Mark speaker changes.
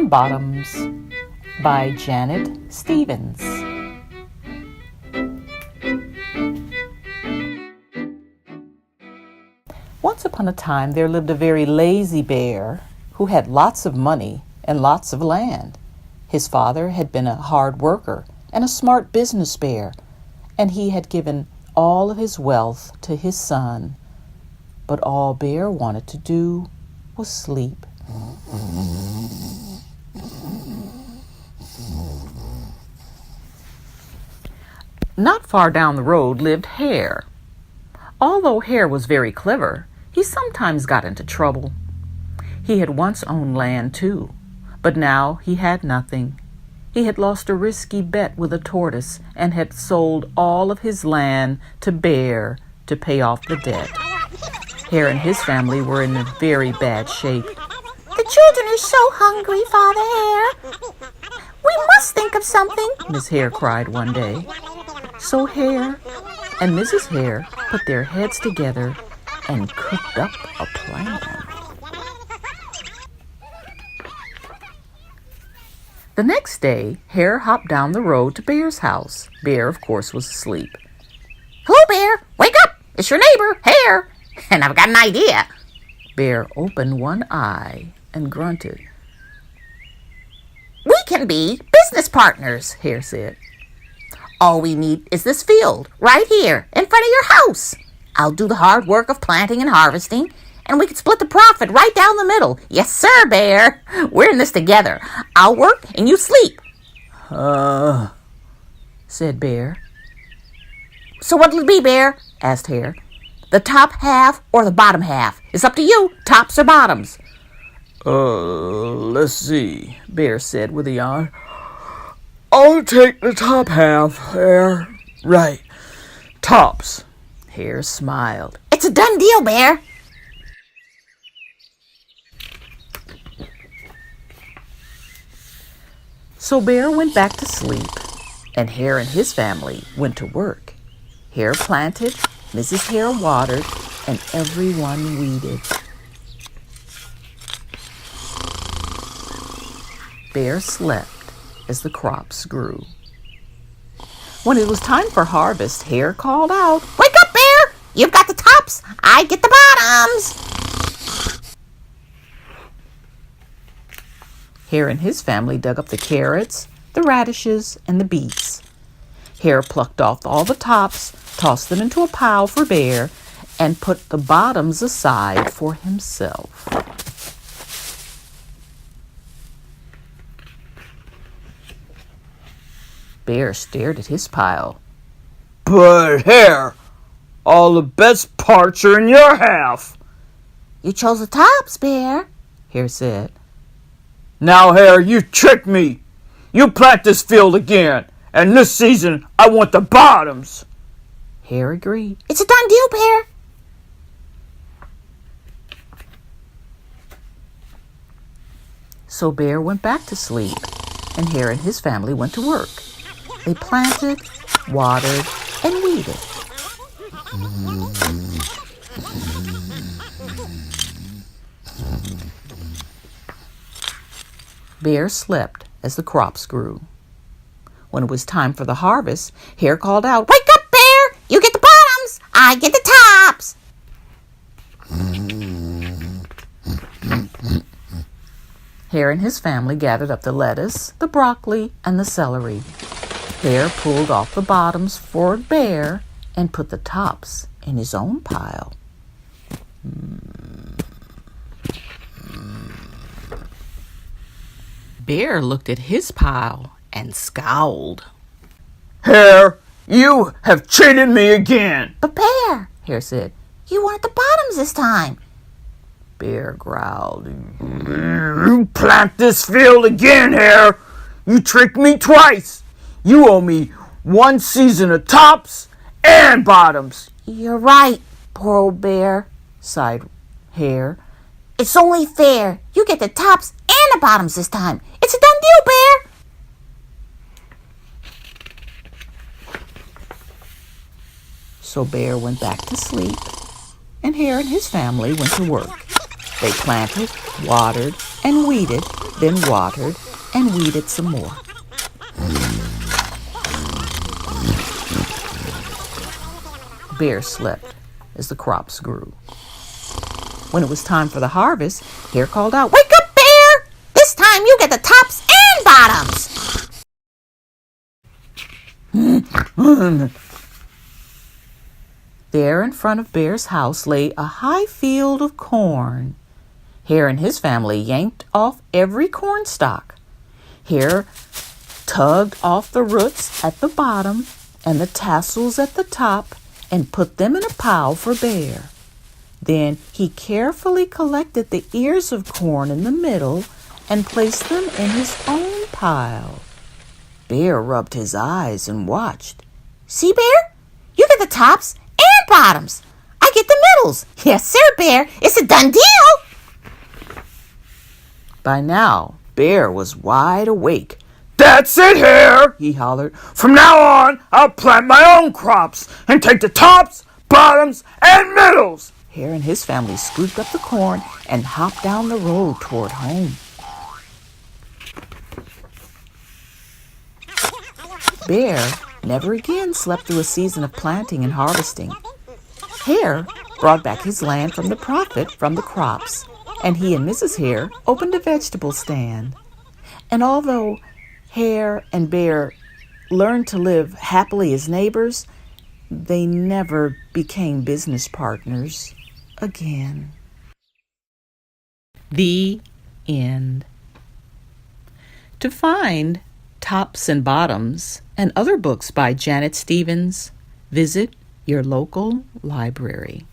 Speaker 1: and Bottoms by Janet Stevens. Once upon a time there lived a very lazy bear who had lots of money and lots of land. His father had been a hard worker and a smart business bear, and he had given all of his wealth to his son. But all Bear wanted to do was sleep. Not far down the road lived Hare. Although Hare was very clever, he sometimes got into trouble. He had once owned land too, but now he had nothing. He had lost a risky bet with a tortoise and had sold all of his land to Bear to pay off the debt. Hare and his family were in a very bad shape.
Speaker 2: The children are so hungry, Father Hare. We must think of something,
Speaker 1: Miss Hare cried one day. So Hare and Mrs. Hare put their heads together and cooked up a plan. The next day, Hare hopped down the road to Bear's house. Bear, of course, was asleep.
Speaker 2: Hello, Bear. Wake up. It's your neighbor, Hare. And I've got an idea.
Speaker 1: Bear opened one eye and grunted.
Speaker 2: We can be business partners,
Speaker 1: Hare said.
Speaker 2: All we need is this field right here in front of your house. I'll do the hard work of planting and harvesting, and we can split the profit right down the middle. Yes, sir, Bear. We're in this together. I'll work and you sleep.
Speaker 1: Said Bear.
Speaker 2: So what'll it be, Bear? Asked Hare. The top half or the bottom half? It's up to you, tops or bottoms.
Speaker 1: Let's see, Bear said with a yawn. I'll take the top half, Hare. Right, tops. Hare smiled.
Speaker 2: It's a done deal, Bear.
Speaker 1: So Bear went back to sleep, and Hare and his family went to work. Hare planted, Mrs. Hare watered, and everyone weeded. Bear slept as the crops grew. When it was time for harvest, Hare called out,
Speaker 2: Wake up, Bear! You've got the tops, I get the bottoms!
Speaker 1: Hare and his family dug up the carrots, the radishes, and the beets. Hare plucked off all the tops, tossed them into a pile for Bear, and put the bottoms aside for himself. Bear stared at his pile. But Hare, all the best parts are in your half.
Speaker 2: You chose the tops, Bear,
Speaker 1: Hare said. Now, Hare, you tricked me. You plant this field again, and this season I want the bottoms. Hare agreed.
Speaker 2: It's a done deal, Bear.
Speaker 1: So Bear went back to sleep, and Hare and his family went to work. They planted, watered, and weeded. Bear slept as the crops grew. When it was time for the harvest, Hare called out,
Speaker 2: Wake up, Bear! You get the bottoms, I get the tops!
Speaker 1: Hare and his family gathered up the lettuce, the broccoli, and the celery. Hare pulled off the bottoms for Bear and put the tops in his own pile. Bear looked at his pile and scowled. Hare, you have cheated me again.
Speaker 2: But Bear, Hare said, you wanted the bottoms this time.
Speaker 1: Bear growled. You plant this field again, Hare. You tricked me twice. You owe me one season of tops and bottoms.
Speaker 2: You're right, poor old Bear, sighed Hare. It's only fair. You get the tops and the bottoms this time. It's a done deal, Bear.
Speaker 1: So Bear went back to sleep, and Hare and his family went to work. They planted, watered, and weeded, then watered and weeded some more. Bear slept as the crops grew. When it was time for the harvest, Hare called out,
Speaker 2: Wake up, Bear! This time you get the tops and bottoms!
Speaker 1: There in front of Bear's house lay a high field of corn. Hare and his family yanked off every corn stalk. Hare tugged off the roots at the bottom and the tassels at the top and put them in a pile for Bear. Then he carefully collected the ears of corn in the middle and placed them in his own pile. Bear rubbed his eyes and watched.
Speaker 2: See, Bear? You get the tops and bottoms. I get the middles. Yes, sir, Bear. It's a done deal.
Speaker 1: By now, Bear was wide awake.
Speaker 3: "That's it, Hare!" he hollered. "From now on, I'll plant my own crops and take the tops, bottoms, and middles."
Speaker 1: Hare and his family scooped up the corn and hopped down the road toward home. Bear never again slept through a season of planting and harvesting. Hare brought back his land from the profit from the crops, and he and Mrs. Hare opened a vegetable stand. And although Hare and Bear learned to live happily as neighbors, they never became business partners again. The end. To find Tops and Bottoms and other books by Janet Stevens, visit your local library.